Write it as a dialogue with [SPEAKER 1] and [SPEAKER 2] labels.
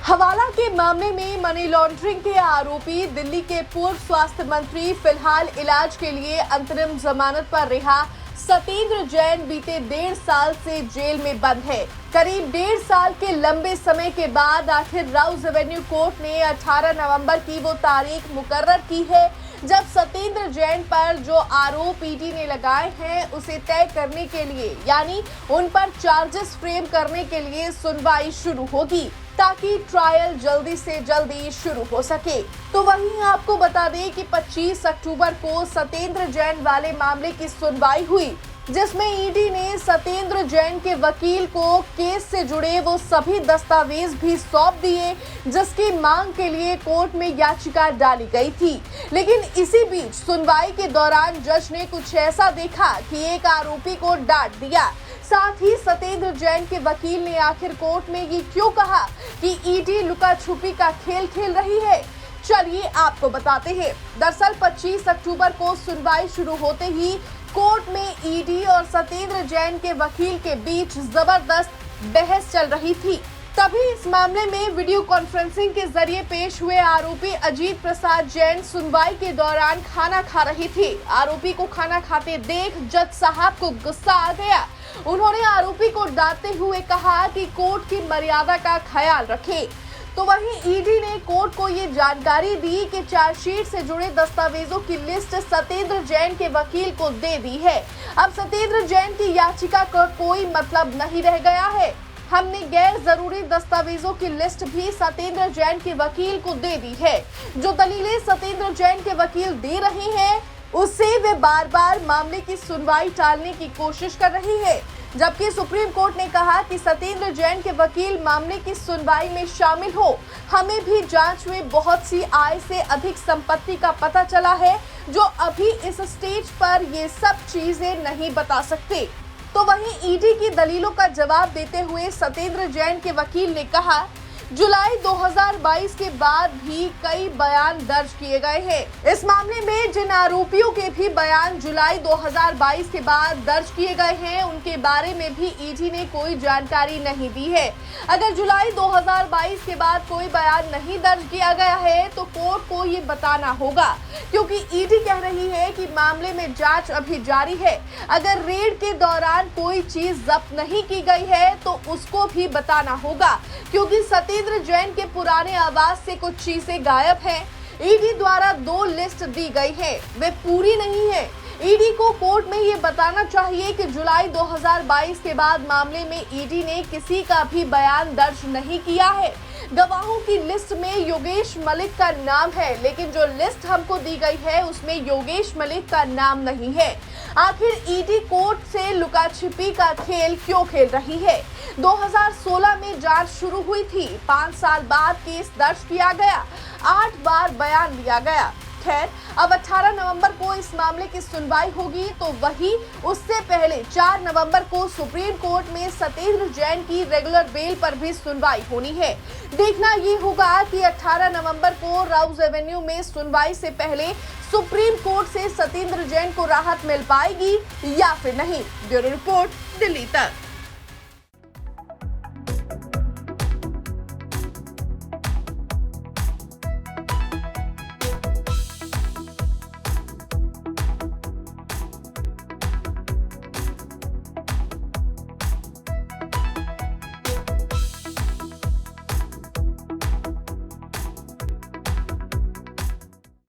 [SPEAKER 1] हवाला के मामले में मनी लॉन्ड्रिंग के आरोपी दिल्ली के पूर्व स्वास्थ्य मंत्री फिलहाल इलाज के लिए अंतरिम जमानत पर रिहा सतेंद्र जैन बीते 1.5 साल से जेल में बंद है। करीब 1.5 साल के लंबे समय के बाद आखिर राउज एवेन्यू कोर्ट ने 18 नवंबर की वो तारीख मुकर्रर की है जब सतेंद्र जैन पर जो आरोप ईडी ने लगाए हैं उसे तय करने के लिए यानी उन पर चार्जेस फ्रेम करने के लिए सुनवाई शुरू होगी ताकि ट्रायल जल्दी से जल्दी शुरू हो सके। तो वहीं आपको बता दें कि 25 अक्टूबर को सतेंद्र जैन वाले मामले की सुनवाई हुई जिसमें ईडी ने सतेंद्र जैन के वकील को केस से जुड़े वो सभी दस्तावेज भी सौंप दिए जिसकी मांग के लिए कोर्ट में याचिका डाली गई थी। लेकिन इसी बीच सुनवाई के दौरान जज ने कुछ ऐसा देखा कि एक आरोपी को डांट दिया। साथ ही सतेंद्र जैन के वकील ने आखिर कोर्ट में ये क्यों कहा कि ईडी लुका छुपी का खेल खेल रही है, चलिए आपको बताते हैं। दरअसल 25 अक्टूबर को सुनवाई शुरू होते ही कोर्ट में ईडी और सतेंद्र जैन के वकील के बीच जबरदस्त बहस चल रही थी। तभी इस मामले में वीडियो कॉन्फ्रेंसिंग के जरिए पेश हुए आरोपी अजीत प्रसाद जैन सुनवाई के दौरान खाना खा रही थी। आरोपी को खाना खाते देख जज साहब को गुस्सा आ गया। उन्होंने आरोपी को डांटते हुए कहा कि कोर्ट की मर्यादा का ख्याल रखे। तो वहीं ईडी ने कोर्ट को ये जानकारी दी कि चार्जशीट से जुड़े दस्तावेजों की लिस्ट सतेंद्र जैन के वकील को दे दी है। अब सतेंद्र जैन की याचिका का कोई मतलब नहीं रह गया है। हमने गैर जरूरी दस्तावेजों की लिस्ट भी सतेंद्र जैन के वकील को दे दी है। जो दलीलें सतेंद्र जैन के वकील दे रहे हैं उससे वे बार बार मामले की सुनवाई टालने की कोशिश कर रही है। जबकि सुप्रीम कोर्ट ने कहा कि सतेंद्र जैन के वकील मामले की सुनवाई में शामिल हो। हमें भी जांच में बहुत सी आय से अधिक संपत्ति का पता चला है जो अभी इस स्टेज पर ये सब चीजें नहीं बता सकते। तो वहीं ईडी की दलीलों का जवाब देते हुए सतेंद्र जैन के वकील ने कहा जुलाई 2022 के बाद भी कई बयान दर्ज किए गए हैं। इस मामले में जिन आरोपियों के भी बयान जुलाई 2022 के बाद दर्ज किए गए हैं उनके बारे में भी ईडी ने कोई जानकारी नहीं दी है। अगर जुलाई 2022 के बाद कोई बयान नहीं दर्ज किया गया है तो कोर्ट को ये बताना होगा क्योंकि ईडी कह रही है कि मामले में जांच अभी जारी है। अगर रेड के दौरान कोई चीज जब्त नहीं की गई है तो उसको भी बताना होगा क्योंकि सतेंद्र जैन के पुराने आवास से कुछ चीजें गायब हैं। ईडी द्वारा 2 लिस्ट दी गई है, वे पूरी नहीं है। ईडी को कोर्ट में ये बताना चाहिए कि जुलाई 2022 के बाद मामले में ईडी ने किसी का भी बयान दर्ज नहीं किया है। गवाहों की लिस्ट में योगेश मलिक का नाम है लेकिन जो लिस्ट हमको दी गई है उसमें योगेश मलिक का नाम नहीं है। आखिर ईडी कोर्ट से लुका छिपी का खेल क्यों खेल रही है? 2016 में जांच शुरू हुई थी, 5 साल बाद केस दर्ज किया गया, 8 बार बयान लिया गया। खैर, अब 18 नवंबर को इस मामले की सुनवाई होगी तो वही उससे पहले 4 नवंबर को सुप्रीम कोर्ट में सतेंद्र जैन की रेगुलर बेल पर भी सुनवाई होनी है। देखना ये होगा कि 18 नवंबर को राउज एवेन्यू में सुनवाई से पहले सुप्रीम कोर्ट से सतेंद्र जैन को राहत मिल पाएगी या फिर नहीं। ब्यूरो रिपोर्ट, दिल्ली तक।